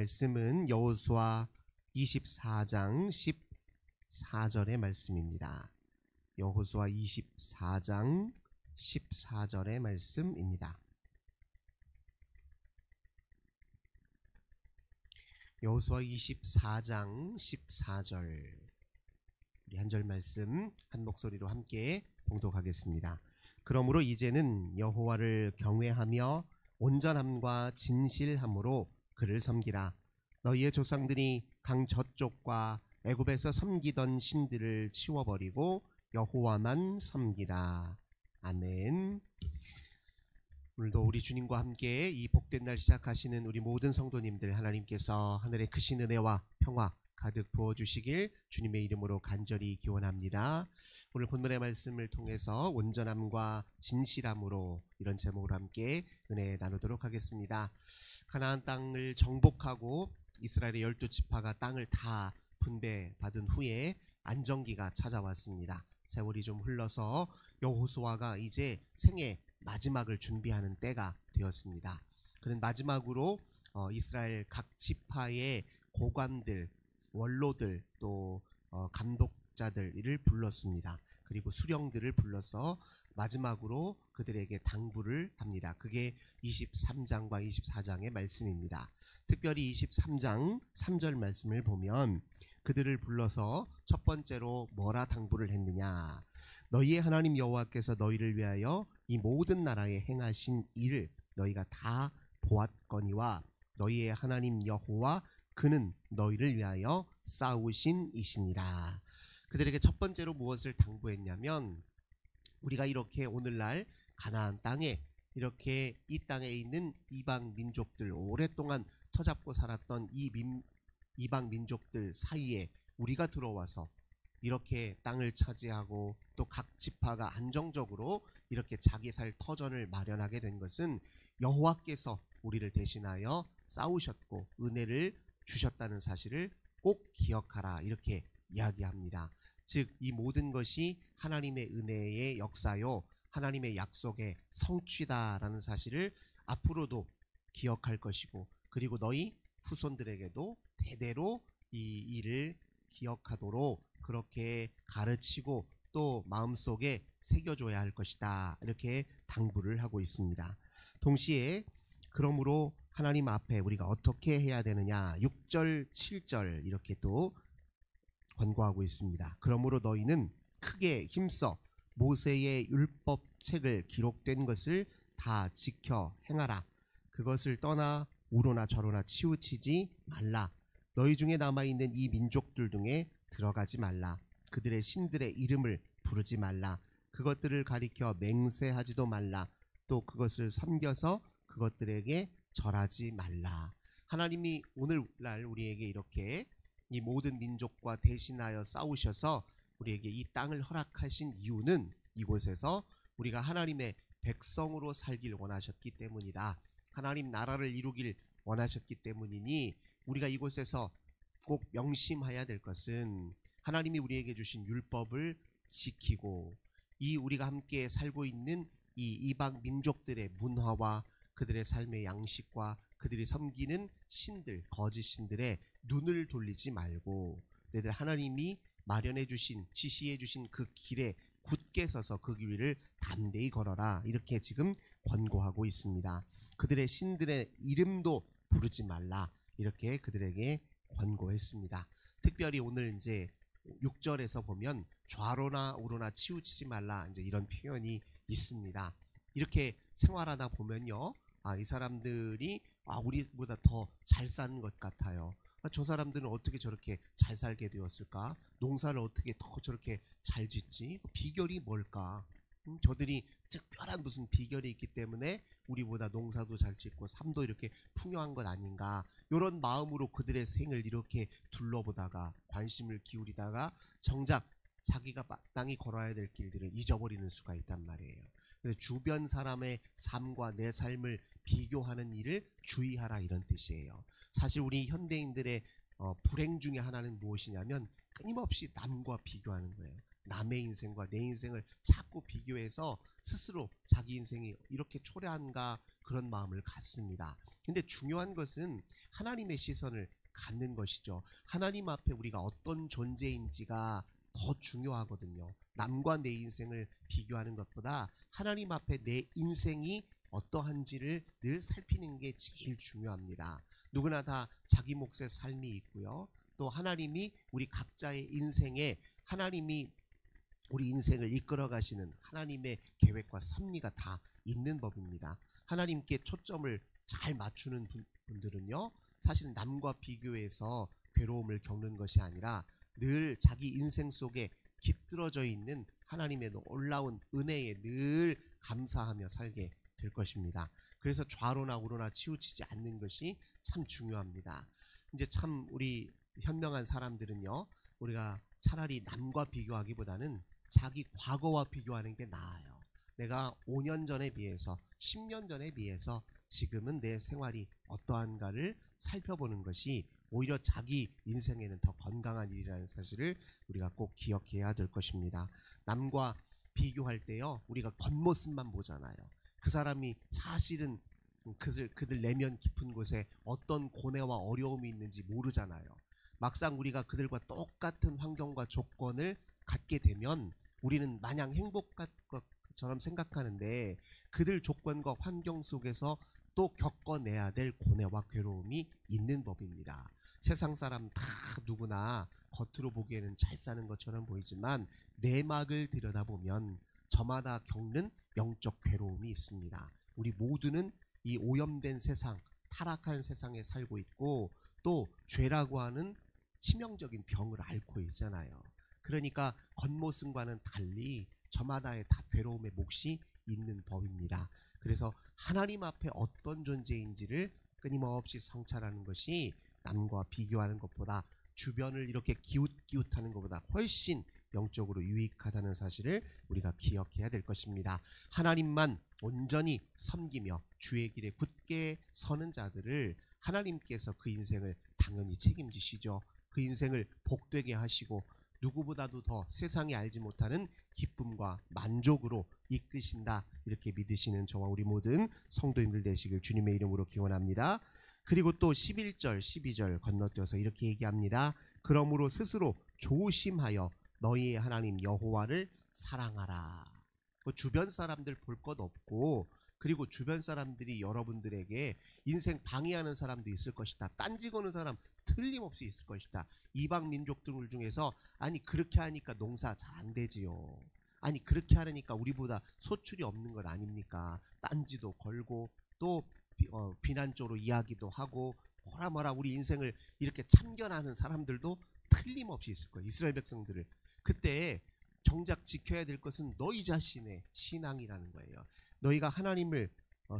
말씀은 여호수아 24장 14절의 말씀입니다. 여호수아 24장 14절의 말씀입니다. 여호수아 24장 14절, 우리 한 절 말씀 한 목소리로 함께 봉독하겠습니다. 그러므로 이제는 여호와를 경외하며 온전함과 진실함으로 그를 섬기라. 너희의 조상들이 강 저쪽과 애굽에서 섬기던 신들을 치워버리고 여호와만 섬기라. 아멘. 오늘도 우리 주님과 함께 이 복된 날 시작하시는 우리 모든 성도님들, 하나님께서 하늘의 크신 은혜와 평화 가득 부어주시길 주님의 이름으로 간절히 기원합니다. 오늘 본문의 말씀을 통해서 온전함과 진실함으로, 이런 제목으로 함께 은혜 나누도록 하겠습니다. 가나안 땅을 정복하고 이스라엘의 12지파가 땅을 다 분배받은 후에 안정기가 찾아왔습니다. 세월이 좀 흘러서 여호수아가 이제 생애 마지막을 준비하는 때가 되었습니다. 그는 마지막으로 이스라엘 각 지파의 고관들, 원로들, 또 감독자들을 불렀습니다. 그리고 수령들을 불러서 마지막으로 그들에게 당부를 합니다. 그게 23장과 24장의 말씀입니다. 특별히 23장 3절 말씀을 보면 그들을 불러서 첫 번째로 뭐라 당부를 했느냐? 너희의 하나님 여호와께서 너희를 위하여 이 모든 나라에 행하신 일을 너희가 다 보았거니와 너희의 하나님 여호와 그는 너희를 위하여 싸우신 이시니라. 그들에게 첫 번째로 무엇을 당부했냐면, 우리가 이렇게 오늘날 가나안 땅에, 이렇게 이 땅에 있는 이방 민족들, 오랫동안 터잡고 살았던 이방 민족들 사이에 우리가 들어와서 이렇게 땅을 차지하고 또 각 지파가 안정적으로 이렇게 자기 살 터전을 마련하게 된 것은 여호와께서 우리를 대신하여 싸우셨고 은혜를 주셨다는 사실을 꼭 기억하라, 이렇게 이야기합니다. 즉, 이 모든 것이 하나님의 은혜의 역사요, 하나님의 약속의 성취다라는 사실을 앞으로도 기억할 것이고, 그리고 너희 후손들에게도 대대로 이 일을 기억하도록 그렇게 가르치고 또 마음속에 새겨줘야 할 것이다, 이렇게 당부를 하고 있습니다. 동시에 그러므로 하나님 앞에 우리가 어떻게 해야 되느냐, 6절 7절 이렇게 또 권고하고 있습니다. 그러므로 너희는 크게 힘써 모세의 율법책을 기록된 것을 다 지켜 행하라. 그것을 떠나 우로나 저로나 치우치지 말라. 너희 중에 남아있는 이 민족들 중에 들어가지 말라. 그들의 신들의 이름을 부르지 말라. 그것들을 가리켜 맹세하지도 말라. 또 그것을 섬겨서 그것들에게 절하지 말라. 하나님이 오늘날 우리에게 이렇게 이 모든 민족과 대신하여 싸우셔서 우리에게 이 땅을 허락하신 이유는 이곳에서 우리가 하나님의 백성으로 살길 원하셨기 때문이다. 하나님 나라를 이루길 원하셨기 때문이니, 우리가 이곳에서 꼭 명심해야 될 것은 하나님이 우리에게 주신 율법을 지키고, 이 우리가 함께 살고 있는 이 이방 민족들의 문화와 그들의 삶의 양식과 그들이 섬기는 신들, 거짓 신들의 눈을 돌리지 말고, 너희들 하나님이 마련해 주신, 지시해 주신 그 길에 굳게 서서 그 길을 담대히 걸어라, 이렇게 지금 권고하고 있습니다. 그들의 신들의 이름도 부르지 말라, 이렇게 그들에게 권고했습니다. 특별히 오늘 이제 6절에서 보면 좌로나 우로나 치우치지 말라, 이제 이런 표현이 있습니다. 이렇게 생활하다 보면요, 이 사람들이 우리보다 더 잘 사는 것 같아요. 저 사람들은 어떻게 저렇게 잘 살게 되었을까? 농사를 어떻게 더 저렇게 잘 짓지? 비결이 뭘까? 저들이 특별한 무슨 비결이 있기 때문에 우리보다 농사도 잘 짓고 삶도 이렇게 풍요한 것 아닌가, 이런 마음으로 그들의 생을 이렇게 둘러보다가 관심을 기울이다가 정작 자기가 마땅히 걸어야 될 길들을 잊어버리는 수가 있단 말이에요. 그래서 주변 사람의 삶과 내 삶을 비교하는 일을 주의하라, 이런 뜻이에요. 사실 우리 현대인들의 불행 중에 하나는 무엇이냐면 끊임없이 남과 비교하는 거예요. 남의 인생과 내 인생을 자꾸 비교해서 스스로 자기 인생이 이렇게 초라한가, 그런 마음을 갖습니다. 근데 중요한 것은 하나님의 시선을 갖는 것이죠. 하나님 앞에 우리가 어떤 존재인지가 더 중요하거든요. 남과 내 인생을 비교하는 것보다 하나님 앞에 내 인생이 어떠한지를 늘 살피는 게 제일 중요합니다. 누구나 다 자기 몫의 삶이 있고요. 또 하나님이 우리 각자의 인생에 하나님이 우리 인생을 이끌어 가시는 하나님의 계획과 섭리가 다 있는 법입니다. 하나님께 초점을 잘 맞추는 분들은요, 사실 남과 비교해서 괴로움을 겪는 것이 아니라 늘 자기 인생 속에 깃들어져 있는 하나님의 놀라운 은혜에 늘 감사하며 살게 될 것입니다. 그래서 좌로나 우로나 치우치지 않는 것이 참 중요합니다. 이제 참 우리 현명한 사람들은요, 우리가 차라리 남과 비교하기보다는 자기 과거와 비교하는 게 나아요. 내가 5년 전에 비해서 10년 전에 비해서 지금은 내 생활이 어떠한가를 살펴보는 것이 오히려 자기 인생에는 더 건강한 일이라는 사실을 우리가 꼭 기억해야 될 것입니다. 남과 비교할 때요, 우리가 겉모습만 보잖아요. 그 사람이 사실은 그들 내면 깊은 곳에 어떤 고뇌와 어려움이 있는지 모르잖아요. 막상 우리가 그들과 똑같은 환경과 조건을 갖게 되면 우리는 마냥 행복한 것처럼 생각하는데 그들 조건과 환경 속에서 또 겪어내야 될 고뇌와 괴로움이 있는 법입니다. 세상 사람 다 누구나 겉으로 보기에는 잘 사는 것처럼 보이지만 내막을 들여다보면 저마다 겪는 영적 괴로움이 있습니다. 우리 모두는 이 오염된 세상, 타락한 세상에 살고 있고 또 죄라고 하는 치명적인 병을 앓고 있잖아요. 그러니까 겉모습과는 달리 저마다의 다 괴로움의 몫이 있는 법입니다. 그래서 하나님 앞에 어떤 존재인지를 끊임없이 성찰하는 것이 남과 비교하는 것보다, 주변을 이렇게 기웃기웃하는 것보다 훨씬 영적으로 유익하다는 사실을 우리가 기억해야 될 것입니다. 하나님만 온전히 섬기며 주의 길에 굳게 서는 자들을 하나님께서 그 인생을 당연히 책임지시죠. 그 인생을 복되게 하시고 누구보다도 더 세상이 알지 못하는 기쁨과 만족으로 이끄신다, 이렇게 믿으시는 저와 우리 모든 성도님들 되시길 주님의 이름으로 기원합니다. 그리고 또 11절 12절 건너뛰어서 이렇게 얘기합니다. 그러므로 스스로 조심하여 너희의 하나님 여호와를 사랑하라. 주변 사람들 볼 것 없고, 그리고 주변 사람들이 여러분들에게 인생 방해하는 사람도 있을 것이다. 딴지 거는 사람 틀림없이 있을 것이다. 이방 민족들 중에서 아니 그렇게 하니까 농사 잘 안 되지요. 아니 그렇게 하려니까 우리보다 소출이 없는 것 아닙니까? 딴지도 걸고 또 비난적으로 이야기도 하고 뭐라 우리 인생을 이렇게 참견하는 사람들도 틀림없이 있을 거예요. 이스라엘 백성들을. 그때 정작 지켜야 될 것은 너희 자신의 신앙이라는 거예요. 너희가 하나님을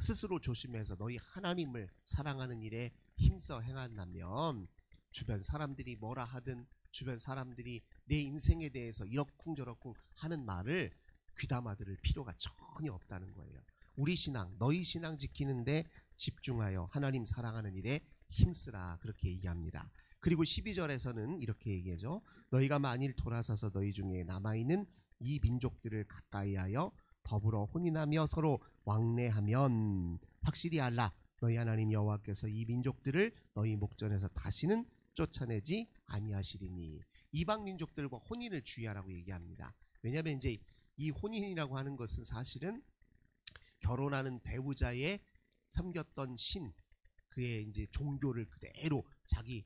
스스로 조심해서 너희 하나님을 사랑하는 일에 힘써 행한다면 주변 사람들이 뭐라 하든, 주변 사람들이 내 인생에 대해서 이러쿵저러쿵 하는 말을 귀담아 들을 필요가 전혀 없다는 거예요. 우리 신앙, 너희 신앙 지키는데 집중하여 하나님 사랑하는 일에 힘쓰라, 그렇게 얘기합니다. 그리고 12절에서는 이렇게 얘기하죠. 너희가 만일 돌아서서 너희 중에 남아있는 이 민족들을 가까이하여 더불어 혼인하며 서로 왕래하면 확실히 알라. 너희 하나님 여호와께서 이 민족들을 너희 목전에서 다시는 쫓아내지 아니하시리니. 이방 민족들과 혼인을 주의하라고 얘기합니다. 왜냐하면 이제 이 혼인이라고 하는 것은 사실은 결혼하는 배우자의 섬겼던 신, 그의 이제 종교를 그대로 자기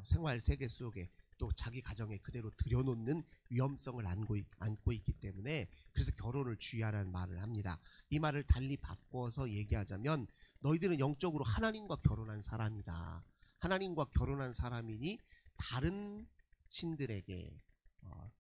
생활 세계 속에 또 자기 가정에 그대로 들여놓는 위험성을 안고 있기 때문에, 그래서 결혼을 주의하라는 말을 합니다. 이 말을 달리 바꿔서 얘기하자면 너희들은 영적으로 하나님과 결혼한 사람이다. 하나님과 결혼한 사람이니 다른 신들에게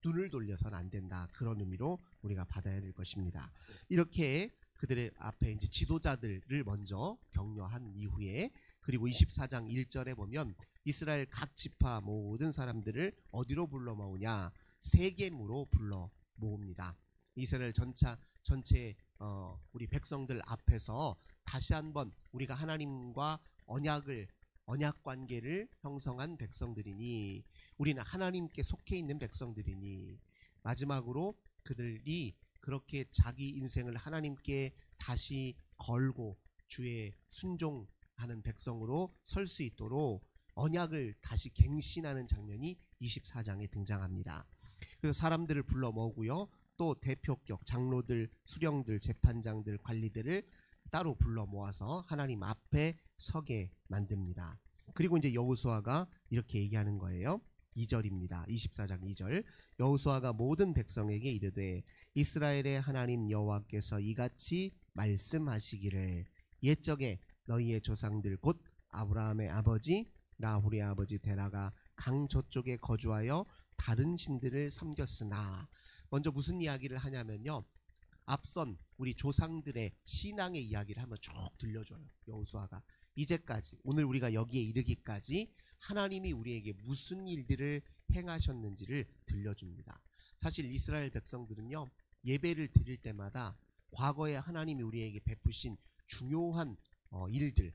눈을 돌려서는 안 된다, 그런 의미로 우리가 받아야 될 것입니다. 이렇게 그들의 앞에 이제 지도자들을 먼저 격려한 이후에, 그리고 24장 1절에 보면 이스라엘 각 지파 모든 사람들을 어디로 불러 모으냐? 세겜으로 불러 모읍니다. 이스라엘 전체 우리 백성들 앞에서 다시 한번 우리가 하나님과 언약 관계를 형성한 백성들이니, 우리는 하나님께 속해 있는 백성들이니, 마지막으로 그들이 그렇게 자기 인생을 하나님께 다시 걸고 주의 순종하는 백성으로 설 수 있도록 언약을 다시 갱신하는 장면이 24장에 등장합니다. 그래서 사람들을 불러 모으고요. 또 대표격 장로들, 수령들, 재판장들, 관리들을 따로 불러 모아서 하나님 앞에 서게 만듭니다. 그리고 이제 여호수아가 이렇게 얘기하는 거예요. 2절입니다. 24장 2절. 여호수아가 모든 백성에게 이르되 이스라엘의 하나님 여호와께서 이같이 말씀하시기를 옛적에 너희의 조상들 곧 아브라함의 아버지 나홀의 아버지 데라가 강 저쪽에 거주하여 다른 신들을 섬겼으나, 먼저 무슨 이야기를 하냐면요, 앞선 우리 조상들의 신앙의 이야기를 한번 쭉 들려줘요. 여호수아가 이제까지, 오늘 우리가 여기에 이르기까지 하나님이 우리에게 무슨 일들을 행하셨는지를 들려줍니다. 사실 이스라엘 백성들은요, 예배를 드릴 때마다 과거에 하나님이 우리에게 베푸신 중요한 일들,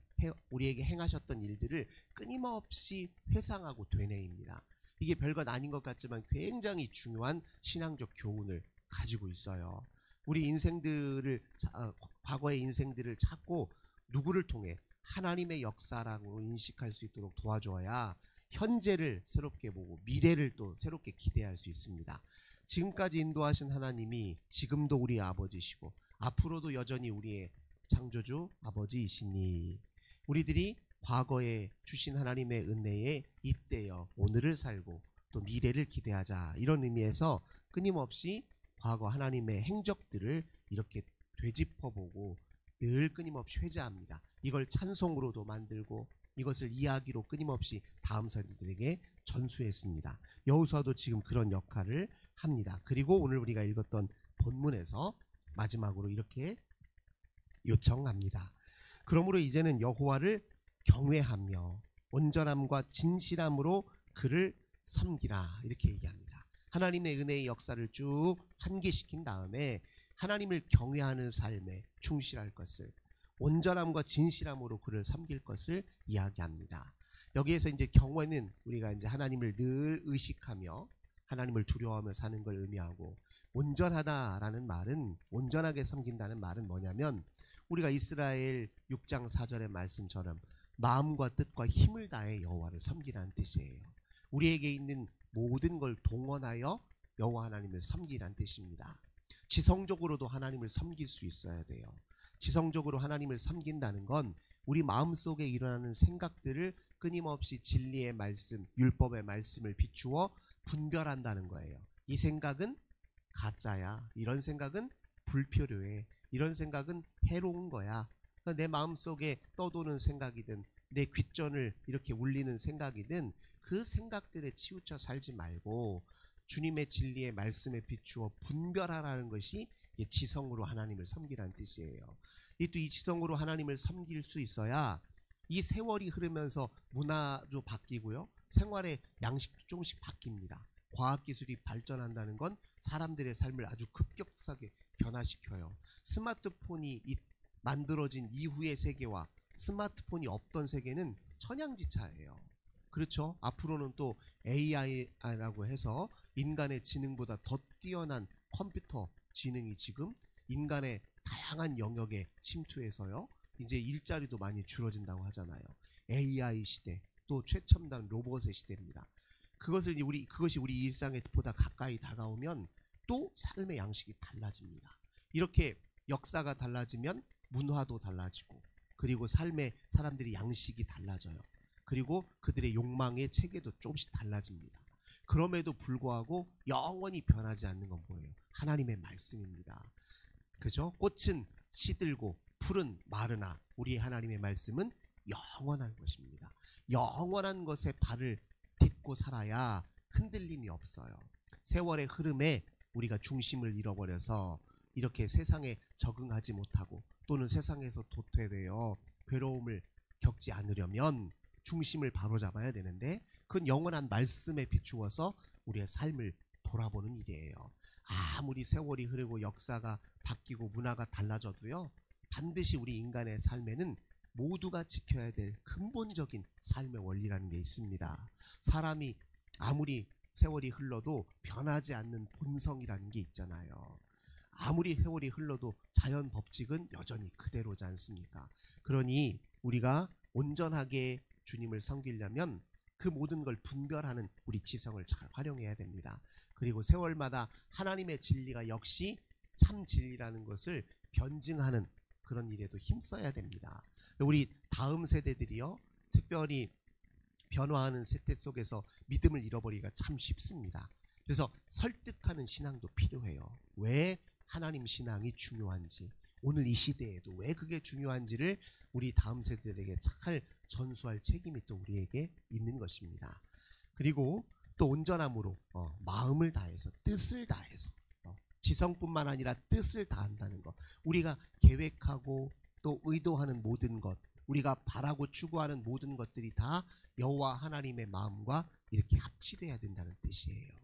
우리에게 행하셨던 일들을 끊임없이 회상하고 되뇌입니다. 이게 별것 아닌 것 같지만 굉장히 중요한 신앙적 교훈을 가지고 있어요. 우리 인생들을, 과거의 인생들을 찾고 누구를 통해 하나님의 역사라고 인식할 수 있도록 도와줘야 현재를 새롭게 보고 미래를 또 새롭게 기대할 수 있습니다. 지금까지 인도하신 하나님이 지금도 우리 아버지시고 앞으로도 여전히 우리의 창조주 아버지이시니, 우리들이 과거에 주신 하나님의 은혜에 잇대어 오늘을 살고 또 미래를 기대하자, 이런 의미에서 끊임없이 과거 하나님의 행적들을 이렇게 되짚어보고 늘 끊임없이 회자합니다. 이걸 찬송으로도 만들고 이것을 이야기로 끊임없이 다음 세대들에게 전수했습니다. 여호수아도 지금 그런 역할을 합니다. 그리고 오늘 우리가 읽었던 본문에서 마지막으로 이렇게 요청합니다. 그러므로 이제는 여호와를 경외하며 온전함과 진실함으로 그를 섬기라, 이렇게 얘기합니다. 하나님의 은혜의 역사를 쭉 환기시킨 다음에 하나님을 경외하는 삶에 충실할 것을, 온전함과 진실함으로 그를 섬길 것을 이야기합니다. 여기에서 이제 경외는 우리가 이제 하나님을 늘 의식하며 하나님을 두려워하며 사는 걸 의미하고, 온전하다라는 말은, 온전하게 섬긴다는 말은 뭐냐면, 우리가 이스라엘 6장 4절의 말씀처럼 마음과 뜻과 힘을 다해 여호와를 섬기라는 뜻이에요. 우리에게 있는 모든 걸 동원하여 여호와 하나님을 섬기라는 뜻입니다. 지성적으로도 하나님을 섬길 수 있어야 돼요. 지성적으로 하나님을 섬긴다는 건 우리 마음속에 일어나는 생각들을 끊임없이 진리의 말씀, 율법의 말씀을 비추어 분별한다는 거예요. 이 생각은 가짜야, 이런 생각은 불필요해, 이런 생각은 해로운 거야. 내 마음속에 떠도는 생각이든 내 귓전을 이렇게 울리는 생각이든 그 생각들에 치우쳐 살지 말고 주님의 진리의 말씀에 비추어 분별하라는 것이 지성으로 하나님을 섬기라는 뜻이에요. 또 이 지성으로 하나님을 섬길 수 있어야 이 세월이 흐르면서 문화도 바뀌고요, 생활의 양식도 조금씩 바뀝니다. 과학기술이 발전한다는 건 사람들의 삶을 아주 급격하게 변화시켜요. 스마트폰이 만들어진 이후의 세계와 스마트폰이 없던 세계는 천양지차예요. 그렇죠? 앞으로는 또 AI라고 해서 인간의 지능보다 더 뛰어난 컴퓨터 지능이 지금 인간의 다양한 영역에 침투해서요, 이제 일자리도 많이 줄어든다고 하잖아요. AI 시대, 또 최첨단 로봇의 시대입니다. 그것이 우리 일상에 보다 가까이 다가오면 또 삶의 양식이 달라집니다. 이렇게 역사가 달라지면 문화도 달라지고, 그리고 삶의 사람들의 양식이 달라져요. 그리고 그들의 욕망의 체계도 조금씩 달라집니다. 그럼에도 불구하고 영원히 변하지 않는 건 뭐예요? 하나님의 말씀입니다. 그죠? 꽃은 시들고 풀은 마르나 우리 하나님의 말씀은 영원한 것입니다. 영원한 것에 발을 딛고 살아야 흔들림이 없어요. 세월의 흐름에 우리가 중심을 잃어버려서 이렇게 세상에 적응하지 못하고 또는 세상에서 도태되어 괴로움을 겪지 않으려면 중심을 바로잡아야 되는데, 그건 영원한 말씀에 비추어서 우리의 삶을 돌아보는 일이에요. 아무리 세월이 흐르고 역사가 바뀌고 문화가 달라져도요, 반드시 우리 인간의 삶에는 모두가 지켜야 될 근본적인 삶의 원리라는 게 있습니다. 사람이 아무리 세월이 흘러도 변하지 않는 본성이라는 게 있잖아요. 아무리 세월이 흘러도 자연 법칙은 여전히 그대로지 않습니까? 그러니 우리가 온전하게 주님을 섬기려면 그 모든 걸 분별하는 우리 지성을 잘 활용해야 됩니다. 그리고 세월마다 하나님의 진리가 역시 참 진리라는 것을 변증하는 그런 일에도 힘써야 됩니다. 우리 다음 세대들이요, 특별히 변화하는 세대 속에서 믿음을 잃어버리기가 참 쉽습니다. 그래서 설득하는 신앙도 필요해요. 왜 하나님 신앙이 중요한지, 오늘 이 시대에도 왜 그게 중요한지를 우리 다음 세대들에게 잘 전수할 책임이 또 우리에게 있는 것입니다. 그리고 또 온전함으로 마음을 다해서, 뜻을 다해서, 지성뿐만 아니라 뜻을 다한다는 것, 우리가 계획하고 또 의도하는 모든 것, 우리가 바라고 추구하는 모든 것들이 다 여호와 하나님의 마음과 이렇게 합치돼야 된다는 뜻이에요.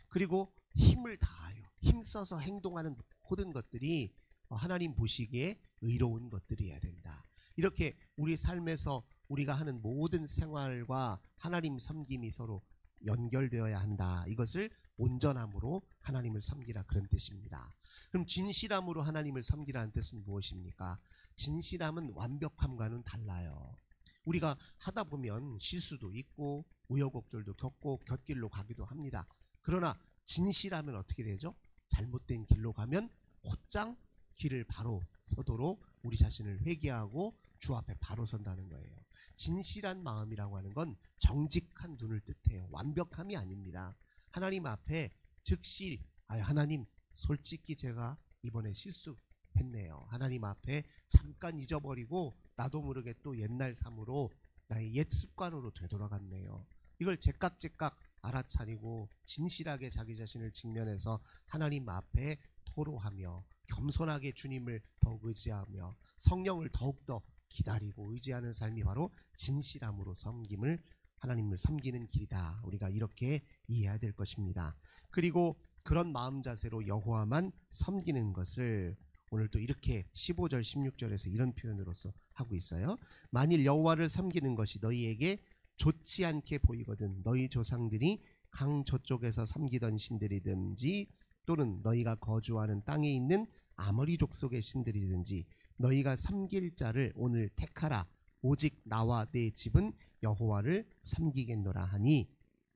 그리고 힘을 다하여 힘써서 행동하는 모든 것들이 하나님 보시기에 의로운 것들이어야 된다. 이렇게 우리 삶에서 우리가 하는 모든 생활과 하나님 섬김이 서로 연결되어야 한다. 이것을 온전함으로 하나님을 섬기라, 그런 뜻입니다. 그럼 진실함으로 하나님을 섬기라는 뜻은 무엇입니까? 진실함은 완벽함과는 달라요. 우리가 하다 보면 실수도 있고 우여곡절도 겪고 곁길로 가기도 합니다. 그러나 진실하면 어떻게 되죠? 잘못된 길로 가면 곧장 길을 바로 서도록 우리 자신을 회개하고 주 앞에 바로 선다는 거예요. 진실한 마음이라고 하는 건 정직한 눈을 뜻해요. 완벽함이 아닙니다. 하나님 앞에 즉시 하나님, 솔직히 제가 이번에 실수했네요. 하나님 앞에 잠깐 잊어버리고 나도 모르게 또 옛날 삶으로, 나의 옛 습관으로 되돌아갔네요. 이걸 제깍제깍 알아차리고 진실하게 자기 자신을 직면해서 하나님 앞에 토로하며 겸손하게 주님을 더욱 의지하며 성령을 더욱더 기다리고 의지하는 삶이 바로 진실함으로 섬김을, 하나님을 섬기는 길이다. 우리가 이렇게 이해해야 될 것입니다. 그리고 그런 마음 자세로 여호와만 섬기는 것을 오늘 또 이렇게 15절 16절에서 이런 표현으로서 하고 있어요. 만일 여호와를 섬기는 것이 너희에게 좋지 않게 보이거든 너희 조상들이 강 저쪽에서 섬기던 신들이든지 또는 너희가 거주하는 땅에 있는 아모리 족속의 신들이든지 너희가 섬길 자를 오늘 택하라. 오직 나와 내 집은 여호와를 섬기겠노라 하니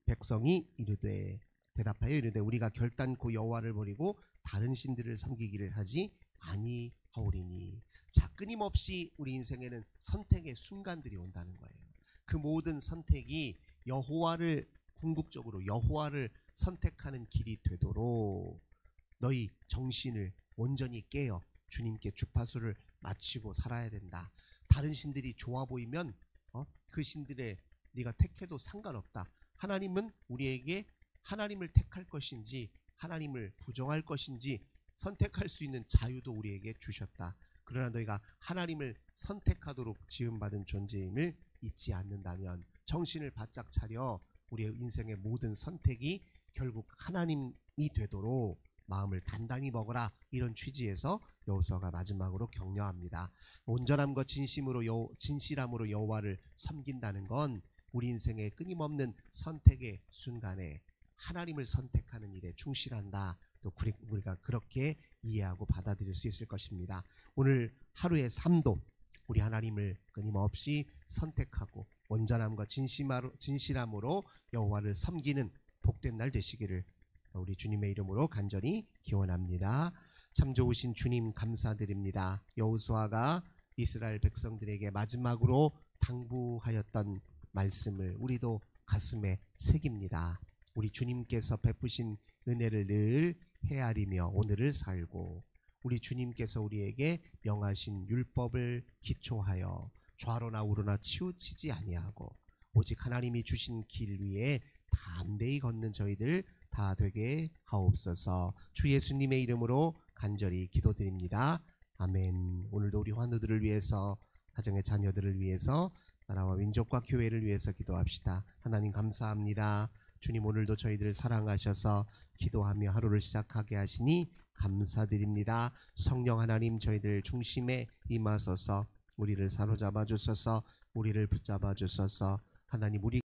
백성이 이르되, 대답하여 이르되 우리가 결단코 여호와를 버리고 다른 신들을 섬기기를 하지 아니하오리니. 자, 끊임없이 우리 인생에는 선택의 순간들이 온다는 거예요. 그 모든 선택이 여호와를, 궁극적으로 여호와를 선택하는 길이 되도록 너희 정신을 온전히 깨어 주님께 주파수를 맞추고 살아야 된다. 다른 신들이 좋아 보이면 그 신들에 네가 택해도 상관없다. 하나님은 우리에게 하나님을 택할 것인지 하나님을 부정할 것인지 선택할 수 있는 자유도 우리에게 주셨다. 그러나 너희가 하나님을 선택하도록 지음받은 존재임을 잊지 않는다면 정신을 바짝 차려 우리의 인생의 모든 선택이 결국 하나님이 되도록 마음을 단단히 먹어라, 이런 취지에서 여호수아가 마지막으로 격려합니다. 온전함과 진실함으로 여호와를 섬긴다는 건 우리 인생의 끊임없는 선택의 순간에 하나님을 선택하는 일에 충실한다. 또 우리가 그렇게 이해하고 받아들일 수 있을 것입니다. 오늘 하루의 삶도 우리 하나님을 끊임없이 선택하고 온전함과 진실함으로 여호와를 섬기는 복된 날 되시기를 우리 주님의 이름으로 간절히 기원합니다. 참 좋으신 주님 감사드립니다. 여호수아가 이스라엘 백성들에게 마지막으로 당부하였던 말씀을 우리도 가슴에 새깁니다. 우리 주님께서 베푸신 은혜를 늘 헤아리며 오늘을 살고 우리 주님께서 우리에게 명하신 율법을 기초하여 좌로나 우로나 치우치지 아니하고 오직 하나님이 주신 길 위에 담대히 걷는 저희들 다 되게 하옵소서. 주 예수님의 이름으로 간절히 기도드립니다. 아멘. 오늘도 우리 환우들을 위해서, 가정의 자녀들을 위해서, 나라와 민족과 교회를 위해서 기도합시다. 하나님 감사합니다. 주님, 오늘도 저희들을 사랑하셔서 기도하며 하루를 시작하게 하시니 감사드립니다. 성령 하나님, 저희들 중심에 임하소서. 우리를 사로잡아 주소서. 우리를 붙잡아 주소서. 하나님, 우리